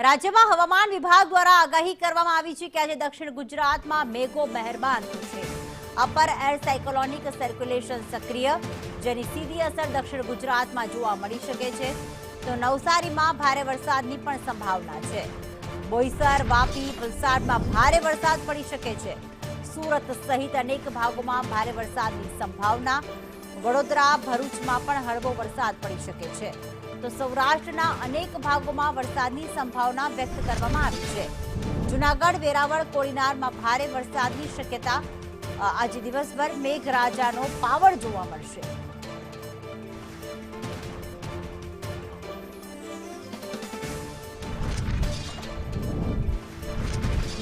રાજ્યમાં હવામાન વિભાગ દ્વારા આગાહી કરવામાં આવી છે કે આજે દક્ષિણ ગુજરાતમાં મેઘો મહેરબાન થશે। અપર એર સાયક્લોનિક સર્ક્યુલેશન સક્રિય, જેની સીધી અસર દક્ષિણ ગુજરાતમાં જોવા મળી શકે છે। તો નવસારીમાં ભારે વરસાદની પણ સંભાવના છે। બોઈસર, વાપી, વલસાડમાં ભારે વરસાદ પડી શકે છે। સુરત સહિત અનેક ભાગોમાં ભારે વરસાદની સંભાવના। વડોદરા, ભરૂચમાં પણ હળવો વરસાદ પડી શકે છે। તો સૌરાષ્ટ્રના અનેક ભાગોમાં વરસાદની સંભાવના વ્યક્ત કરવામાં આવી છે। જૂનાગઢ, વેરાવળ, કોડીનારમાં ભારે વરસાદની શક્યતા। આજે દિવસભર મેઘરાજાનો પાવર જોવા મળશે।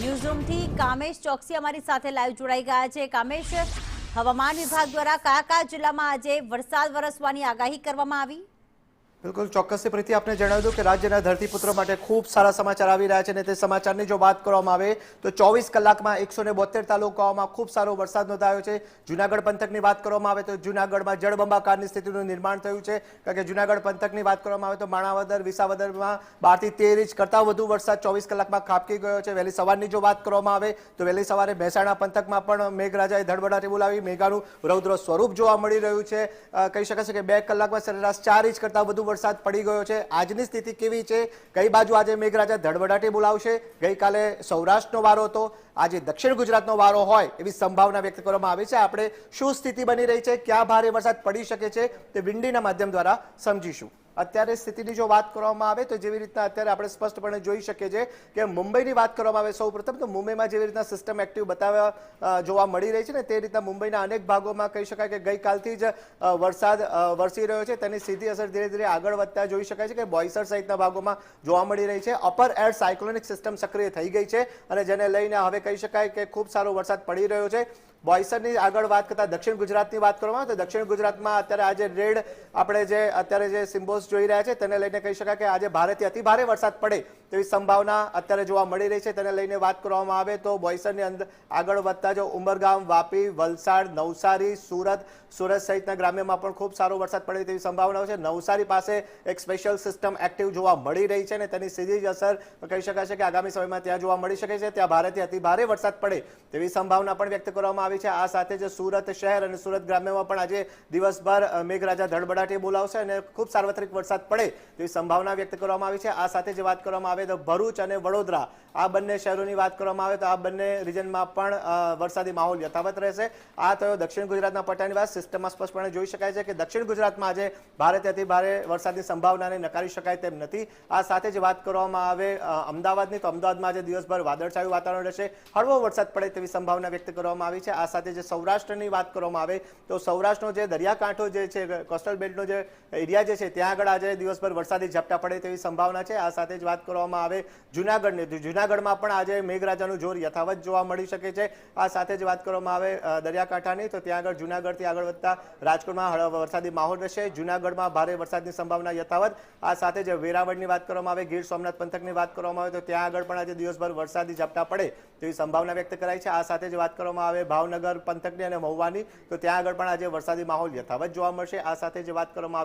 ન્યૂઝરૂમથી કામેશ ચોકસી અમારી સાથે લાઈવ જોડાઈ ગયા છે। કામેશ, હવામાન વિભાગ દ્વારા કયા કયા જિલ્લામાં આજે વરસાદ વરસવાની આગાહી કરવામાં આવી? બિલકુલ ચોક્કસથી પ્રીતિ આપને જણાવી દઉં કે રાજ્યના ધરતીપુત્રો માટે ખૂબ સારા સમાચાર આવી રહ્યા છે અને તે સમાચારની જો વાત કરવામાં આવે તો 24 કલાકમાં 172 તાલુકાઓમાં ખૂબ સારો વરસાદ નોંધાયો છે। જૂનાગઢ પંથકની વાત કરવામાં આવે તો જૂનાગઢમાં જળબંબાકારની સ્થિતિનું નિર્માણ થયું છે, કારણ કે જૂનાગઢ પંથકની વાત કરવામાં આવે તો માણાવદર, વિસાવદરમાં 12 થી 13 ઇંચ કરતાં વધુ વરસાદ 24 કલાકમાં ખાબકી ગયો છે। વહેલી સવારની જો વાત કરવામાં આવે તો વહેલી સવારે મહેસાણા પંથકમાં પણ મેઘરાજાએ ધડબડાટી બોલાવી મેઘાનું રૌદ્ર સ્વરૂપ જોવા મળી રહ્યું છે। કહી શકાશે કે 2 કલાકમાં સરેરાશ 4 ઇંચ કરતાં વધુ વરસાદ પડી ગયો છે। આજની સ્થિતિ કેવી છે? કઈ બાજુ આજે મેઘરાજા ધડબડાટી બોલાવશે? ગઈકાલે સૌરાષ્ટ્રનો વારો હતો, આજે દક્ષિણ ગુજરાતનો વારો હોય એવી સંભાવના વ્યક્ત કરવામાં આવી છે। આપણે શું સ્થિતિ બની રહી છે, ક્યાં ભારે વરસાદ પડી શકે છે તે વિંડીના માધ્યમ દ્વારા સમજીશું। અત્યારે સ્થિતિની જો વાત કરવામાં આવે તો જેવી રીતના અત્યારે આપણે સ્પષ્ટપણે જોઈ શકીએ છીએ કે મુંબઈની વાત કરવામાં આવે સૌપ્રથમ તો મુંબઈમાં જેવી રીતના સિસ્ટમ એક્ટિવ જોવા મળી રહી છે ને તે રીતના મુંબઈના અનેક ભાગોમાં કહી શકાય કે ગઈકાલથી જ વરસાદ વરસી રહ્યો છે। તેની સીધી અસર ધીરે ધીરે આગળ વધતા જોઈ શકાય છે કે બોઈસર સહિતના ભાગોમાં જોવા મળી રહી છે। અપર એર સાયક્લોનિક સિસ્ટમ સક્રિય થઈ ગઈ છે અને જેને લઈને હવે કહી શકાય કે ખૂબ સારો વરસાદ પડી રહ્યો છે। બોઈસરની આગળ વાત કરતા દક્ષિણ ગુજરાતની વાત કરવામાં આવે તો દક્ષિણ ગુજરાતમાં અત્યારે આજે રેડ આપણે જે અત્યારે જે સિમ્બોલ્સ જોઈ રહ્યા છે તેને લઈને કહી શકાય કે આજે ભારેથી અતિ ભારે વરસાદ પડે તેવી સંભાવના અત્યારે જોવા મળી રહી છે। તેને લઈને વાત કરવામાં આવે તો બોઈસરની અંદર આગળ વધતા જો ઉમરગામ, વાપી, વલસાડ, નવસારી, સુરત સહિતના ગ્રામ્યમાં પણ ખૂબ સારો વરસાદ પડે તેવી સંભાવનાઓ છે। નવસારી પાસે એક સ્પેશિયલ સિસ્ટમ એક્ટિવ જોવા મળી રહી છે અને તેની સીધી જ અસર કહી શકાય છે કે આગામી સમયમાં ત્યાં જોવા મળી શકે છે। ત્યાં ભારેથી અતિ ભારે વરસાદ પડે તેવી સંભાવના પણ વ્યક્ત કરવામાં આવી છે। આ સાથે જ સુરત શહેર અને સુરત ગ્રામ્યમાં પણ આજે દિવસભર મેઘરાજા ધડબડાટી બોલાવશે અને ખૂબ સાર્વત્રિક વરસાદ પડે તેવી સંભાવના વ્યક્ત કરવામાં આવી છે। આ સાથે જે વાત કરવામાં આવે તો ભરૂચ અને વડોદરા આ બંને શહેરોની વાત કરવામાં આવે તો આ બંને રિજનમાં પણ વરસાદી માહોલ યથાવત રહેશે। આ તો દક્ષિણ ગુજરાતના પટ્ટાની વાત સિસ્ટમમાં સ્પષ્ટપણે જોઈ શકાય છે કે દક્ષિણ ગુજરાતમાં આજે ભારેથી અતિ ભારે વરસાદની સંભાવનાને નકારી શકાય તેમ નથી। આ સાથે જે વાત કરવામાં આવે અમદાવાદની તો અમદાવાદમાં આજે દિવસભર વાદળછાયું વાતાવરણ રહેશે, હળવો વરસાદ પડે તેવી સંભાવના વ્યક્ત કરવામાં આવી છે। આ સાથે જે સૌરાષ્ટ્રની વાત કરવામાં આવે તો સૌરાષ્ટ્રનો જે દરિયાકાંઠો જે છે કોસ્ટલ બેલ્ટનો જે એરિયા જે છે ત્યાં આગળ આજે દિવસભર વરસાદી ઝાપટા પડે તેવી સંભાવના છે। આ સાથે જ વાત કરવામાં આવે જૂનાગઢની તો જૂનાગઢમાં પણ આજે મેઘરાજાનું જોર યથાવત જોવા મળી શકે છે। આ સાથે જ વાત કરવામાં આવે દરિયાકાંઠાની તો ત્યાં આગળ જૂનાગઢથી આગળ વધતા રાજકોટમાં વરસાદી માહોલ રહેશે। જૂનાગઢમાં ભારે વરસાદની સંભાવના યથાવત। આ સાથે જ વેરાવળની વાત કરવામાં આવે, ગીર સોમનાથ પંથકની વાત કરવામાં આવે તો ત્યાં આગળ પણ આજે દિવસભર વરસાદી ઝાપટા પડે તેવી સંભાવના વ્યક્ત કરાઈ છે। આ સાથે જ વાત કરવામાં આવે ભાવનગર પંથકની અને મહુવાની તો ત્યાં આગળ પણ આજે વરસાદી માહોલ યથાવત જોવા મળશે। આ સાથે જે વાત કરવામાં